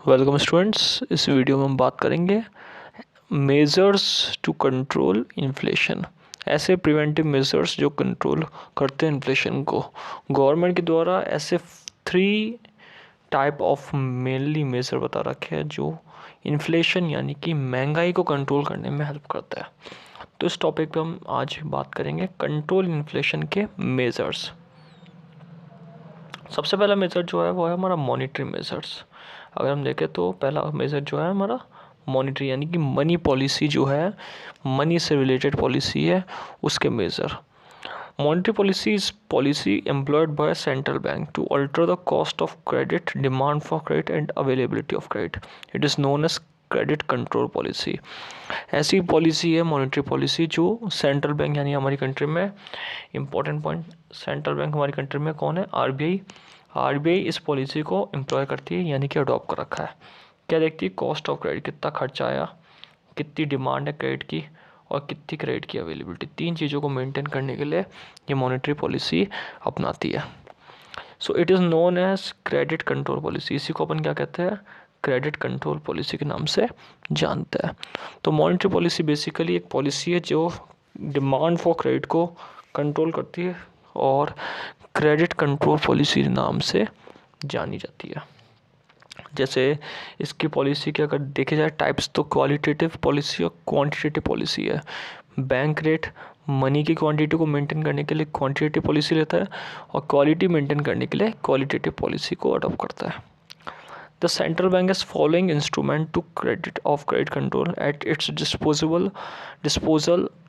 Welcome students. इस video में हम बात करेंगे मेजर्स टू कंट्रोल इन्फ्लेशन। ऐसे प्रिवेंटिव मेजर्स जो कंट्रोल करते हैं इन्फ्लेशन को। गवर्नमेंट के द्वारा ऐसे 3 टाइप ऑफ मेनली मेजर बता रखे हैं जो इन्फ्लेशन यानी कि महंगाई को कंट्रोल करने में हेल्प करता है। तो इस टॉपिक पे हम आज बात करेंगे कंट्रोल इन्फ्लेशन के मेजर्स। सबसे पहला मेजर जो है वो है हमारा मॉनिटरी मेजर्स। अगर हम देखें तो पहला मेजर जो है हमारा मॉनिटरी यानी कि मनी पॉलिसी जो है, मनी से रिलेटेड पॉलिसी है, उसके measure. Monetary policy is policy employed by central bank to alter the cost of credit, demand for credit and availability of credit. It is known as credit control policy. ऐसी policy है monetary policy जो central bank यानी हमारी country में important point, central bank हमारी country में कौन है? आरबीआई। आरबीआई इस पॉलिसी को एम्प्लॉय करती है यानी कि अडॉप्ट कर रखा है। क्या देखती है? कॉस्ट ऑफ क्रेडिट, कितना खर्चा आया, कितनी डिमांड है क्रेडिट की और कितनी क्रेडिट की अवेलेबिलिटी। 3 चीज़ों को मेंटेन करने के लिए ये मॉनेटरी पॉलिसी अपनाती है। So it is known as credit control policy. इसी को अपन क्या कहते हैं? क्रेडिट कंट्रोल पॉलिसी के नाम से जानते हैं। तो मॉनेटरी पॉलिसी बेसिकली एक पॉलिसी है जो डिमांड फॉर क्रेडिट को कंट्रोल करती है और क्रेडिट कंट्रोल पॉलिसी नाम से जानी जाती है। जैसे इसकी पॉलिसी के अगर देखे जाए टाइप्स, तो क्वालिटेटिव पॉलिसी और क्वांटिटेटिव पॉलिसी है। बैंक रेट मनी की क्वांटिटी को मेंटेन करने के लिए क्वांटिटेटिव पॉलिसी लेता है और क्वालिटी मेंटेन करने के लिए क्वालिटेटिव पॉलिसी को अडॉप्ट करता है। The central bank is following instrument to credit control at its disposal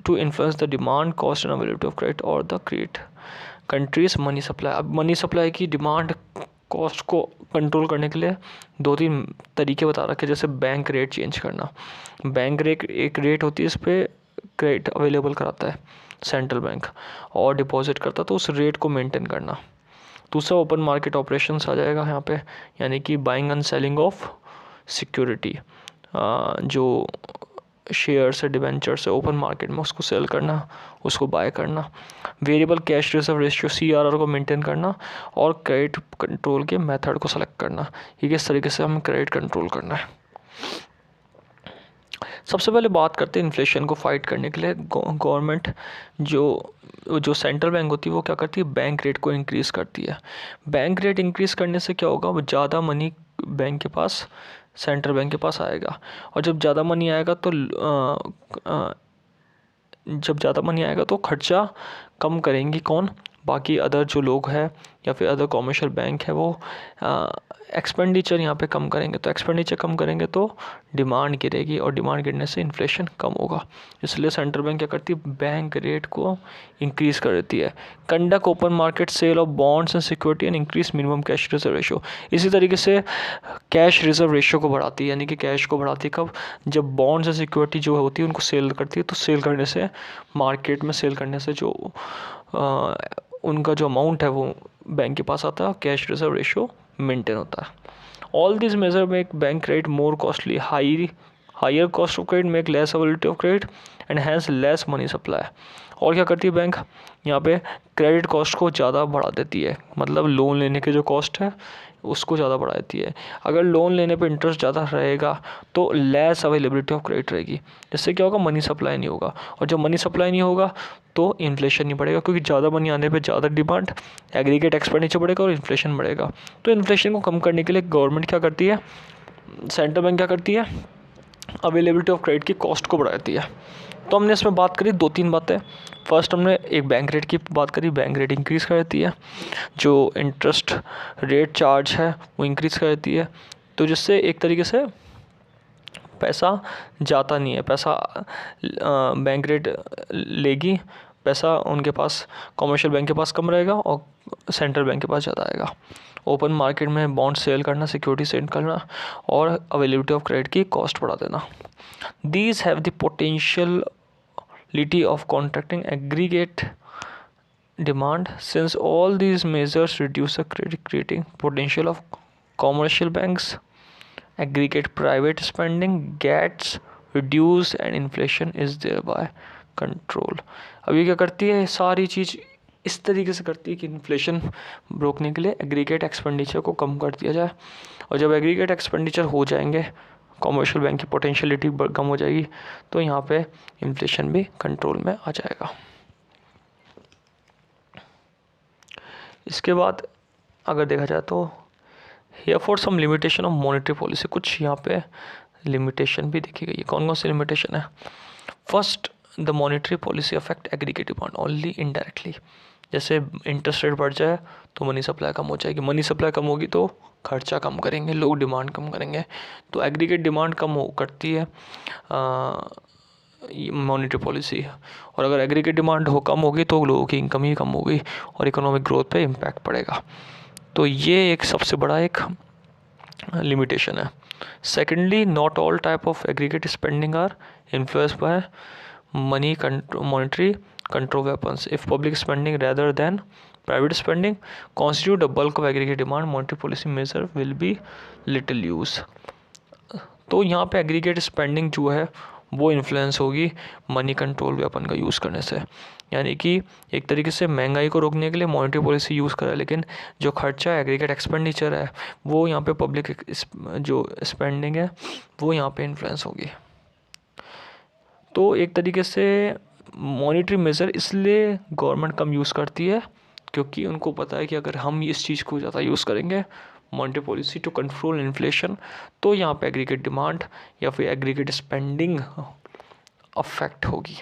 to influence the demand, cost and availability of credit or the create country's money supply। अब money supply की demand cost को control करने के लिए 2-3 तरीके बता रखे, जैसे बैंक रेट चेंज करना। बैंक रेट एक रेट होती है, इस पर क्रेडिट अवेलेबल कराता है सेंट्रल बैंक और डिपॉजिट करता है, तो उस रेट को मेंटेन करना। दूसरा ओपन मार्केट ऑपरेशंस आ जाएगा यहाँ पे, यानी कि buying and selling of security, जो शेयर्स है, डिवेंचर्स है, ओपन मार्केट में उसको सेल करना, उसको बाय करना। Variable cash reserve ratio CRR को मेंटेन करना और क्रेडिट कंट्रोल के मेथड को सेलेक्ट करना। ये किस तरीके से हमें क्रेडिट कंट्रोल करना है। सबसे पहले बात करते हैं इन्फ्लेशन को फाइट करने के लिए गवर्नमेंट जो सेंट्रल बैंक होती है वो क्या करती है? बैंक रेट को इंक्रीज़ करती है। बैंक रेट इंक्रीज़ करने से क्या होगा? वो ज़्यादा मनी बैंक के पास, सेंट्रल बैंक के पास आएगा और जब ज़्यादा मनी आएगा तो खर्चा कम करेंगी कौन? बाकी अदर जो लोग हैं या फिर अदर कॉमर्शियल बैंक है वो एक्सपेंडिचर यहाँ पे कम करेंगे। तो एक्सपेंडिचर कम करेंगे तो डिमांड गिरेगी और डिमांड गिरने से इन्फ्लेशन कम होगा। इसलिए सेंट्रल बैंक क्या करती है? बैंक रेट को इंक्रीज़ कर देती है। Conduct open market sale of bonds and security and increase minimum cash reserve ratio. इसी तरीके से कैश रिजर्व रेशो को बढ़ाती है, यानी कि कैश को बढ़ाती है कब? जब बॉन्ड्स एंड सिक्योरिटी जो होती है उनको सेल करती है, तो सेल करने से, मार्केट में सेल करने से जो उनका जो अमाउंट है वो बैंक के पास आता है और कैश रिजर्व रेशो मेंटेन होता है। All this measure make bank credit more costly. Higher cost of credit make less availability of credit and hence less money supply. और क्या करती है बैंक? यहाँ पे क्रेडिट कॉस्ट को ज़्यादा बढ़ा देती है, मतलब लोन लेने के जो कॉस्ट है उसको ज़्यादा बढ़ा देती है। अगर लोन लेने पे इंटरेस्ट ज़्यादा रहेगा तो लेस अवेलेबिलिटी ऑफ क्रेडिट रहेगी, जिससे क्या होगा? मनी सप्लाई नहीं होगा और जब मनी सप्लाई नहीं होगा तो इन्फ्लेशन नहीं बढ़ेगा, क्योंकि ज़्यादा मनी आने पे ज़्यादा डिमांड, एग्रीगेट एक्सपेंडिचर बढ़ेगा और इन्फ्लेशन बढ़ेगा। तो इन्फ्लेशन को कम करने के लिए गवर्नमेंट क्या करती है, सेंट्रल बैंक क्या करती है? अवेलेबिलिटी ऑफ क्रेडिट की कॉस्ट को बढ़ाती है। तो हमने इसमें बात करी 2-3 बातें। फर्स्ट हमने एक बैंक रेट की बात करी, बैंक रेट इंक्रीज़ कर देती है, जो इंटरेस्ट रेट चार्ज है वो इंक्रीज़ कर देती है, तो जिससे एक तरीके से पैसा जाता नहीं है, पैसा बैंक रेट लेगी, पैसा उनके पास, कमर्शियल बैंक के पास कम रहेगा और सेंट्रल बैंक के पास ज़्यादा आएगा। ओपन मार्केट में बॉन्ड सेल करना, सिक्योरिटी सेल करना और अवेलेबिलिटी ऑफ क्रेडिट की कॉस्ट बढ़ा देना। These have the potentiality of contracting aggregate demand, since all these measures reduce the credit creating potential of commercial banks. Aggregate private spending gets reduced and inflation is thereby controlled। अब ये क्या करती है? सारी चीज़ इस तरीके से करती है कि इन्फ्लेशन रोकने के लिए एग्रीगेट एक्सपेंडिचर को कम कर दिया जाए, और जब एग्रीगेट एक्सपेंडिचर हो जाएंगे, कॉमर्शियल बैंक की पोटेंशियलिटी कम हो जाएगी, तो यहाँ पे इन्फ्लेशन भी कंट्रोल में आ जाएगा। इसके बाद अगर देखा जाए तो here for some limitation of monetary policy, कुछ यहाँ पे लिमिटेशन भी देखी गई है। कौन कौन सी लिमिटेशन है? First, the monetary policy affect aggregate demand only indirectly. जैसे इंटरेस्ट रेट बढ़ जाए तो मनी सप्लाई कम हो जाएगी, मनी सप्लाई कम होगी तो खर्चा कम करेंगे लोग, डिमांड कम करेंगे, तो एग्रीगेट डिमांड कम हो करती है मॉनेटरी पॉलिसी। और अगर एग्रीगेट डिमांड कम होगी तो लोगों की इनकम ही कम होगी और इकोनॉमिक ग्रोथ पे इम्पैक्ट पड़ेगा। तो ये एक सबसे बड़ा एक लिमिटेशन है। Secondly, not all type of aggregate spending are influence by money monetary control weapons. If public spending rather than private spending constitute a bulk of aggregate demand, monetary policy measure will be little use. तो यहाँ पे aggregate spending जो है वो influence होगी money control weapon का use करने से, यानी कि एक तरीके से महंगाई को रोकने के लिए मॉनेटरी पॉलिसी यूज़ करा है, लेकिन जो खर्चा एग्रीगेट एक्सपेंडिचर है वो यहाँ पे पब्लिक जो स्पेंडिंग है वो यहाँ पे इन्फ्लुएंस होगी। तो एक तरीके से मॉनेटरी मेजर इसलिए गवर्नमेंट कम यूज़ करती है क्योंकि उनको पता है कि अगर हम इस चीज़ को ज़्यादा यूज़ करेंगे monetary policy to control inflation, तो यहाँ पे एग्रीगेट डिमांड या फिर एग्रीगेट स्पेंडिंग अफेक्ट होगी,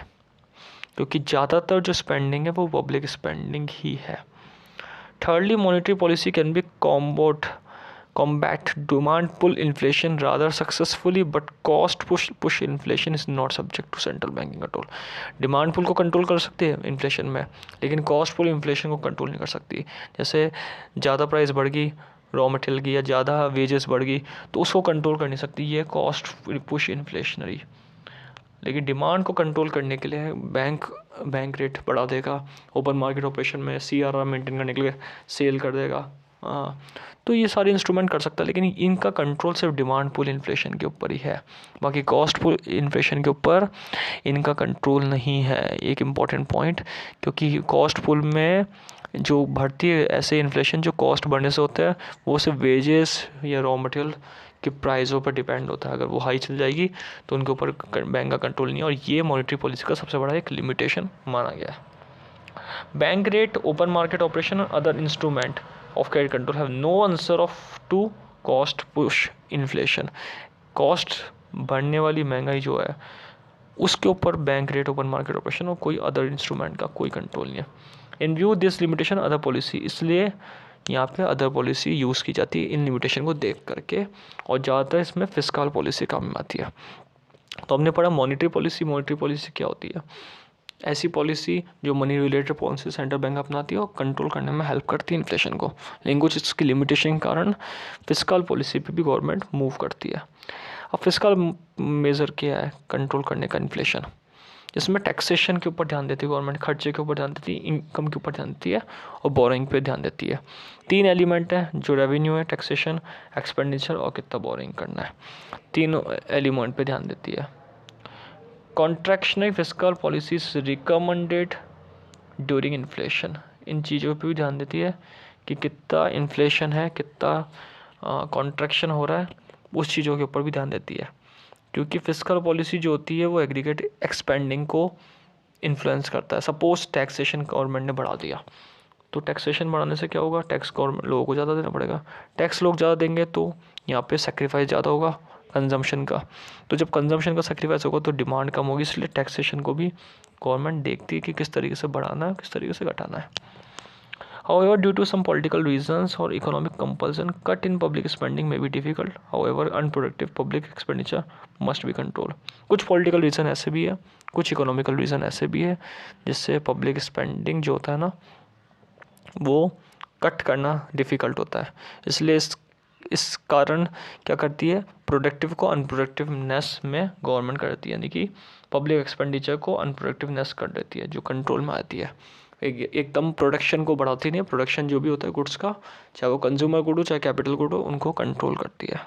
क्योंकि ज़्यादातर जो स्पेंडिंग है वो पब्लिक स्पेंडिंग ही है। Thirdly, monetary policy can be combat demand pull inflation rather successfully, but cost push inflation is not subject to central banking control. Demand pull को कंट्रोल कर सकती है इन्फ्लेशन में, लेकिन कॉस्ट पुल इन्फ्लेशन को control नहीं कर सकती। जैसे ज़्यादा प्राइस बढ़ गई रॉ मटेरियल की या ज़्यादा वेजेस बढ़ गई तो उसको कंट्रोल कर नहीं सकती, ये कॉस्ट पुश इन्फ्लेशनरी। लेकिन डिमांड को कंट्रोल करने के लिए बैंक रेट बढ़ा देगा, ओपन मार्केट ऑपरेशन में CRR मेंटेन करने के लिए सेल कर देगा, तो ये सारे इंस्ट्रूमेंट कर सकता है, लेकिन इनका कंट्रोल सिर्फ डिमांड पुल इन्फ्लेशन के ऊपर ही है, बाकी कॉस्ट पुल इन्फ्लेशन के ऊपर इनका कंट्रोल नहीं है। एक इम्पॉर्टेंट पॉइंट, क्योंकि कॉस्ट पुल में जो बढ़ती है ऐसे इन्फ्लेशन जो कॉस्ट बढ़ने से होता है वो सिर्फ वेजेस या रॉ मटेरियल के प्राइसों पर डिपेंड होता है। अगर वो हाई चल जाएगी तो उनके ऊपर बैंक का कंट्रोल नहीं है, और ये मॉनेटरी पॉलिसी का सबसे बड़ा एक लिमिटेशन माना गया है। Bank rate, open market operation और other instrument of credit control have no answer to cost push inflation. Cost बढ़ने वाली महंगाई जो है उसके ऊपर bank rate, open market operation और कोई अदर इंस्ट्रूमेंट का कोई कंट्रोल नहीं है। इन view this limitation other policy, इसलिए यहाँ पे अदर पॉलिसी यूज़ की जाती है इन लिमिटेशन को देख करके, और ज़्यादातर इसमें फिस्कल पॉलिसी काम में आती है। तो हमने पढ़ा मॉनेटरी पॉलिसी क्या होती है? ऐसी पॉलिसी जो money related policy central bank अपनाती है और कंट्रोल करने में हेल्प करती है इन्फ्लेशन को, लेकिन कुछ इसकी लिमिटेशन के कारण फिस्कल पॉलिसी पे भी गवर्नमेंट मूव करती है। अब फिस्कल मेजर क्या है कंट्रोल करने का इन्फ्लेशन? जिसमें टैक्सेशन के ऊपर ध्यान देती है गवर्नमेंट, खर्चे के ऊपर ध्यान देती है, इनकम के ऊपर ध्यान देती है और बोरिंग पे ध्यान देती है। 3 एलिमेंट है जो रेवेन्यू है, टैक्सेशन, एक्सपेंडिचर और कितना बोरिंग करना है, तीनों एलिमेंट पे ध्यान देती है। Contractionary fiscal policies recommended during inflation, इन चीज़ों पे भी ध्यान देती है कि कितना इन्फ्लेशन है, कितना कॉन्ट्रैक्शन हो रहा है, उस चीज़ों के ऊपर भी ध्यान देती है, क्योंकि फिस्कल पॉलिसी जो होती है वो एग्रीगेट एक्सपेंडिंग को इन्फ्लुएंस करता है। सपोज टैक्सेशन गवर्नमेंट ने बढ़ा दिया, तो टैक्सेशन बढ़ाने से क्या होगा, टैक्स गवर्नमेंट लोगों को ज़्यादा देना पड़ेगा, टैक्स लोग ज़्यादा देंगे तो यहाँ पे सेक्रीफाइस ज़्यादा होगा कंजम्पशन का, तो जब कंजम्पशन का सेक्रीफाइस होगा तो डिमांड कम होगी, इसलिए टैक्सेशन को भी गवर्नमेंट देखती है कि किस तरीके से बढ़ाना है, किस तरीके से घटाना है। However, due to some political reasons or economic compulsion, cut in public spending may be difficult. However, unproductive public expenditure must be controlled. कुछ political reason ऐसे भी है, कुछ economical reason ऐसे भी है जिससे public spending जो होता है ना वो कट करना डिफ़िकल्ट होता है, इसलिए इस कारण क्या करती है, प्रोडक्टिव को अनप्रोडक्टिवनेस में गवर्नमेंट करती है, यानी कि पब्लिक एक्सपेंडिचर को अनप्रोडक्टिवनेस कर देती है जो कंट्रोल में आती है। एकदम प्रोडक्शन को बढ़ाती नहीं है, प्रोडक्शन जो भी होता है गुड्स का, चाहे वो कंज्यूमर गुड हो चाहे कैपिटल गुड हो, उनको कंट्रोल करती है।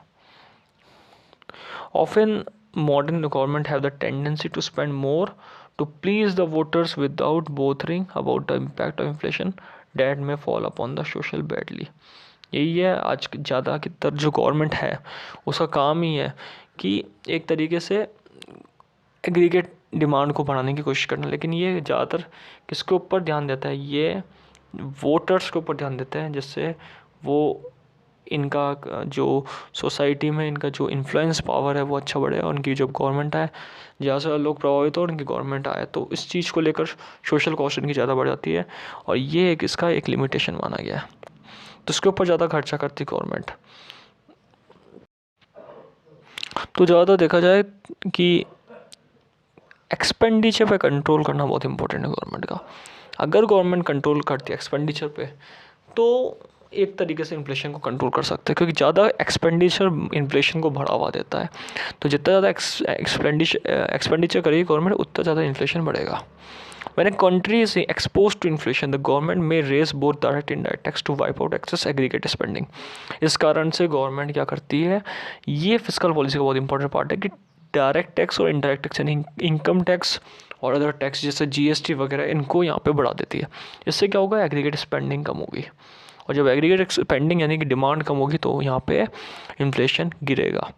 Often modern government have the tendency to spend more to please the voters without bothering about the impact of inflation that may fall upon the social badly. यही है आज ज़्यादातर जो गवर्नमेंट है उसका काम ही है कि एक तरीके से एग्रीगेट डिमांड को बढ़ाने की कोशिश करना, लेकिन ये ज़्यादातर किसके ऊपर ध्यान देता है, ये वोटर्स के ऊपर ध्यान देते हैं, जिससे वो इनका जो सोसाइटी में इनका जो इन्फ्लुएंस पावर है वो अच्छा बढ़े, और उनकी जब गवर्नमेंट आए ज़्यादा से ज़्यादा लोग प्रभावित हो और उनकी गवर्नमेंट आए तो इस चीज़ को लेकर सोशल कॉस्ट इनकी ज़्यादा बढ़ जाती है, और ये एक इसका एक लिमिटेशन माना गया है। तो इसके ऊपर ज़्यादा खर्चा करती गवर्नमेंट। तो ज़्यादा देखा जाए कि एक्सपेंडिचर पे कंट्रोल करना बहुत इंपॉर्टेंट है गवर्नमेंट का। अगर गवर्नमेंट कंट्रोल करती है एक्सपेंडिचर पे तो एक तरीके से इन्फ्लेशन को कंट्रोल कर सकते हैं, क्योंकि ज़्यादा एक्सपेंडिचर इन्फ्लेशन को बढ़ावा देता है। तो जितना ज़्यादा एक्सपेंडिचर करेगी गवर्नमेंट उतना ज़्यादा इन्फ्लेशन बढ़ेगा। When a country is exposed to inflation, the government may raise both direct and indirect tax to wipe out excess aggregate spending. इस कारण से गवर्नमेंट क्या करती है, ये फिस्कल पॉलिसी का बहुत इंपॉर्टेंट पार्ट है कि डायरेक्ट टैक्स और इनडायरेक्ट टैक्स यानी इनकम टैक्स और अदर टैक्स जैसे जीएसटी वगैरह इनको यहाँ पे बढ़ा देती है। इससे क्या होगा, एग्रीगेट स्पेंडिंग कम होगी, और जब एग्रीगेट स्पेंडिंग यानी कि डिमांड कम होगी तो यहाँ पे इन्फ्लेशन गिरेगा,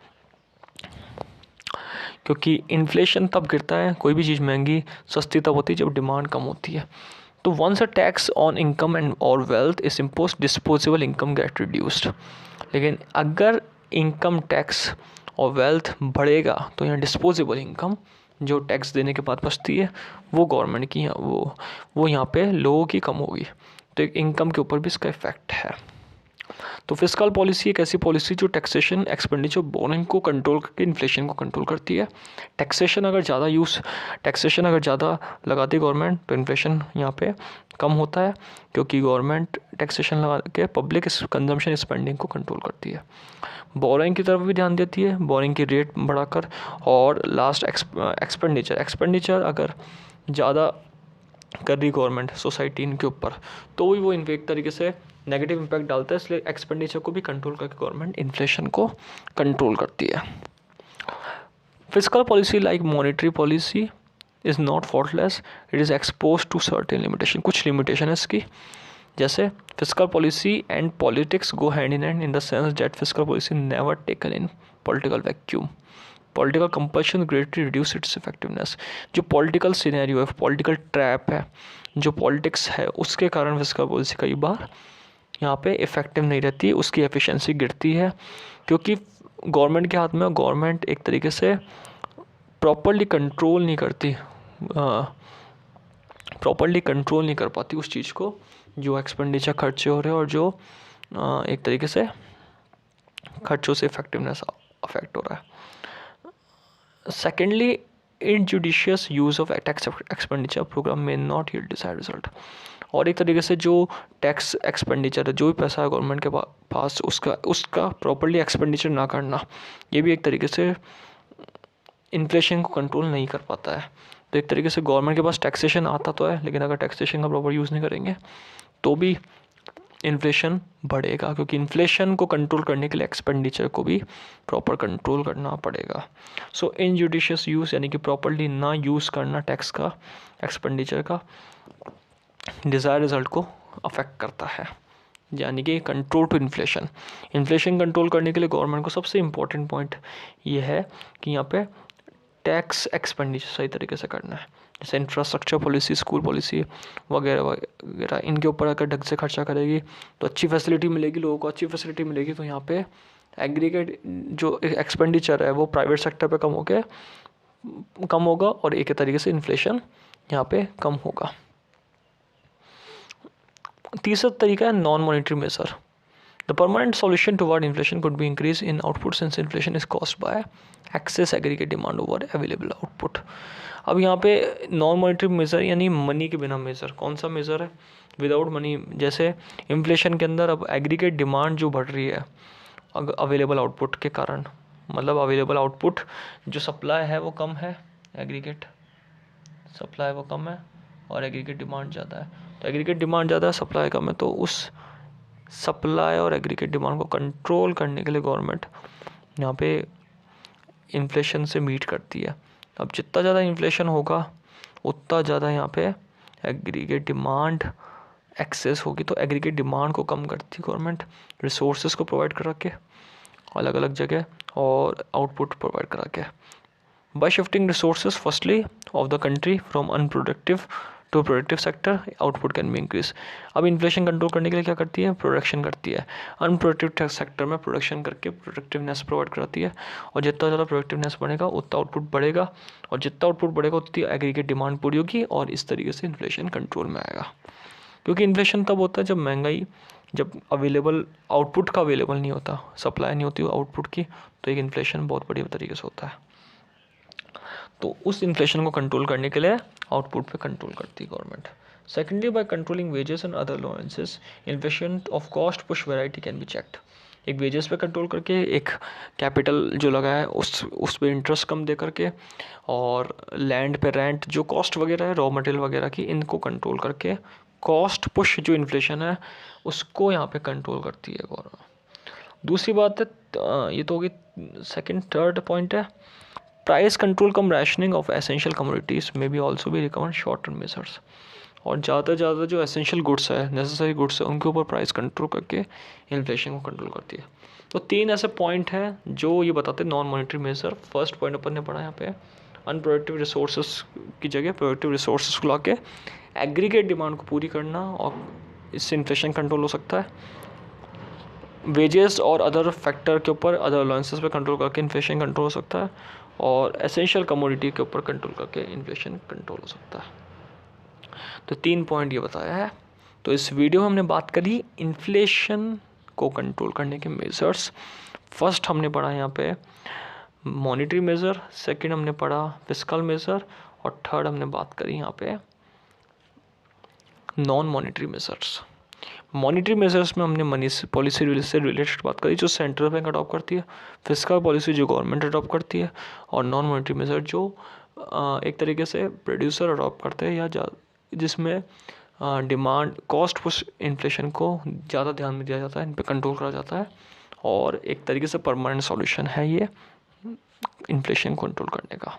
क्योंकि इन्फ्लेशन तब गिरता है, कोई भी चीज़ महंगी सस्ती तब होती है जब डिमांड कम होती है। तो once a tax on income and और wealth is impose disposable income get reduced. लेकिन अगर इनकम टैक्स और वेल्थ बढ़ेगा तो यहाँ डिस्पोजेबल इनकम जो टैक्स देने के बाद बचती है वो गवर्नमेंट की वो यहाँ पे लोगों की कम होगी, तो एक इनकम के ऊपर भी इसका इफेक्ट है। तो फिस्कल पॉलिसी एक ऐसी पॉलिसी जो टैक्सेशन एक्सपेंडिचर बोरिंग को कंट्रोल करके इन्फ्लेशन को कंट्रोल करती है। टैक्सेशन अगर ज़्यादा लगाती गवर्नमेंट तो इन्फ्लेशन यहाँ पे कम होता है, क्योंकि गवर्नमेंट टैक्सेशन लगा के पब्लिक कंजम्पशन स्पेंडिंग को कंट्रोल करती है। बोरिंग की तरफ भी ध्यान देती है, बोरिंग की रेट बढ़ाकर, और लास्ट एक्सपेंडिचर अगर ज़्यादा कर रही गवर्नमेंट सोसाइटी इनके ऊपर तो भी वो एक तरीके से नेगेटिव इम्पैक्ट डालता है, इसलिए एक्सपेंडिचर को भी कंट्रोल करके गवर्नमेंट इन्फ्लेशन को कंट्रोल करती है। Fiscal policy like monetary policy is not faultless, it is expose to certain limitation. कुछ लिमिटेशन है इसकी, जैसे fiscal policy and politics go hand in the sense that fiscal policy never taken in political vacuum. Political compulsion greatly reduce its effectiveness. जो political scenario है, political trap है, जो politics है, उसके कारण फिस्कल पॉलिसी कई बार यहाँ पे इफ़ेक्टिव नहीं रहती, उसकी एफिशिएंसी गिरती है, क्योंकि गवर्नमेंट के हाथ में, गवर्नमेंट एक तरीके से प्रॉपर्ली कंट्रोल नहीं कर पाती उस चीज़ को जो एक्सपेंडिचर खर्चे हो रहे हैं और जो एक तरीके से खर्चों से इफेक्टिवनेस अफेक्ट हो रहा है। Secondly, injudicious use of tax expenditure programme may not yield desired result. और एक तरीके से जो टैक्स एक्सपेंडिचर है, जो भी पैसा है गवर्नमेंट के पास, उसका प्रॉपर्ली एक्सपेंडिचर ना करना, ये भी एक तरीके से इन्फ्लेशन को कंट्रोल नहीं कर पाता है। तो एक तरीके से गवर्नमेंट के पास टैक्सेशन आता तो है, लेकिन अगर टैक्सेशन का प्रॉपर यूज़ नहीं करेंगे तो भी इन्फ्लेशन बढ़ेगा, क्योंकि इन्फ्लेशन को कंट्रोल करने के लिए एक्सपेंडिचर को भी प्रॉपर कंट्रोल करना पड़ेगा। सो इनजुडिशियस यूज़ यानी कि प्रॉपर्ली ना यूज़ करना टैक्स का, एक्सपेंडिचर का, डिज़ायर रिजल्ट को अफेक्ट करता है, यानी कि कंट्रोल टू इन्फ्लेशन कंट्रोल करने के लिए गवर्नमेंट को सबसे इम्पोर्टेंट पॉइंट ये है कि यहाँ पे टैक्स एक्सपेंडिचर सही तरीके से करना है। जैसे इंफ्रास्ट्रक्चर पॉलिसी, स्कूल पॉलिसी वगैरह वगैरह, इनके ऊपर अगर ढंग से खर्चा करेगी तो अच्छी फैसिलिटी मिलेगी, लोगों को अच्छी फैसिलिटी मिलेगी, तो यहाँ पे एग्रीगेट जो एक्सपेंडिचर है वो प्राइवेट सेक्टर पे कम होगा और एक तरीके से इन्फ्लेशन यहाँ पे कम होगा। तीसरा तरीका है non monetary measure. The permanent solution toward inflation could be increase in output since inflation is caused by excess aggregate demand over available output. अब यहाँ पे नॉन मॉनेटरी मेजर यानी मनी के बिना मेजर, कौन सा मेजर है, विदाउट मनी। जैसे इन्फ्लेशन के अंदर अब एग्रीगेट डिमांड जो बढ़ रही है अवेलेबल आउटपुट के कारण, मतलब अवेलेबल आउटपुट जो सप्लाई है वो कम है, एग्रीगेट सप्लाई वो कम है और एग्रीगेट डिमांड ज़्यादा है। तो एग्रीगेट डिमांड ज़्यादा है, सप्लाई कम है, तो उस सप्लाई और एग्रीगेट डिमांड को कंट्रोल करने के लिए गवर्नमेंट यहाँ पे इन्फ्लेशन से मीट करती है। अब जितना ज़्यादा इन्फ्लेशन होगा उतना ज़्यादा यहाँ पे एग्रीगेट डिमांड एक्सेस होगी। तो एग्रीगेट डिमांड को कम करती गवर्नमेंट रिसोर्सेज को प्रोवाइड करा के अलग अलग जगह और आउटपुट प्रोवाइड करा के। By shifting resources firstly of the country from unproductive to productive sector, output can be increase. अब इन्फ्लेशन कंट्रोल करने के लिए क्या करती है, प्रोडक्शन करती है। अनप्रोडक्टिव सेक्टर में प्रोडक्शन करके प्रोडक्टिवनेस प्रोवाइड कराती है, और जितना ज़्यादा प्रोडक्टिवनेस बढ़ेगा उतना आउटपुट बढ़ेगा, और जितना आउटपुट बढ़ेगा उतनी एग्रीगेट डिमांड पूरी होगी, और इस तरीके से इन्फ्लेशन कंट्रोल में आएगा। क्योंकि इन्फ्लेशन तब होता है जब महंगाई, जब अवेलेबल आउटपुट का अवेलेबल नहीं होता, सप्लाई नहीं होती आउटपुट की, तो एक इन्फ्लेशन बहुत बढ़िया तरीके से होता है। तो उस इन्फ्लेशन को कंट्रोल करने के लिए आउटपुट पे कंट्रोल करती है government. Secondly, by controlling wages and other allowances, inflation of cost push variety can be checked. एक वेजेस पे कंट्रोल करके, एक कैपिटल जो लगा है उस पे इंटरेस्ट कम दे करके, और लैंड पे रेंट जो कॉस्ट वगैरह है रॉ मटेरियल वगैरह की, इनको कंट्रोल करके कॉस्ट पुश जो इन्फ्लेशन है उसको यहाँ पे कंट्रोल करती है गवर्नमेंट। दूसरी बात है, ये तो होगी सेकंड। थर्ड पॉइंट है price control come rationing of essential commodities may be also भी रिकमेंड शॉर्ट टर्म मेजर्स। और ज़्यादा से ज़्यादा जो एसेंशियल गुड्स है, नेसेसरी गुड्स है, उनके ऊपर प्राइस कंट्रोल करके इन्फ्लेशन को कंट्रोल करती है। तो 3 ऐसे पॉइंट हैं जो ये बताते हैं non monetary measure. First point अपन ने पढ़ा यहाँ पे, अनप्रोडक्टिव रिसोर्सेज की जगह प्रोडक्टिव रिसोर्सेज को ला के एग्रीगेट डिमांड को पूरी करना, और इससे इन्फ्लेशन कंट्रोल हो सकता है। वेजेस और अदर फैक्टर के ऊपर, अदर अलाउंसेस पे कंट्रोल करके इन्फ्लेशन कंट्रोल हो सकता है, और एसेंशियल कमोडिटी के ऊपर कंट्रोल करके इन्फ्लेशन कंट्रोल हो सकता है। तो 3 पॉइंट ये बताया है। तो इस वीडियो में हमने बात करी इन्फ्लेशन को कंट्रोल करने के मेजर्स। फर्स्ट हमने पढ़ा यहाँ पे मॉनेटरी मेजर, सेकंड हमने पढ़ा फिस्कल मेजर, और थर्ड हमने बात करी यहाँ पे non monetary measures. Monetary measures में हमने मनी पॉलिसी से रिलेटेड बात करी जो सेंट्रल बैंक अडॉप्ट करती है, फिस्कल पॉलिसी जो गवर्नमेंट अडॉप्ट करती है, और नॉन मॉनेटरी मेजर जो एक तरीके से प्रोड्यूसर अडॉप्ट करते हैं, या जिसमें डिमांड कॉस्ट पुश इन्फ्लेशन को ज़्यादा ध्यान में दिया जाता है, इन पर कंट्रोल करा जाता है, और एक तरीके से परमानेंट सॉल्यूशन है ये इन्फ्लेशन कंट्रोल करने का।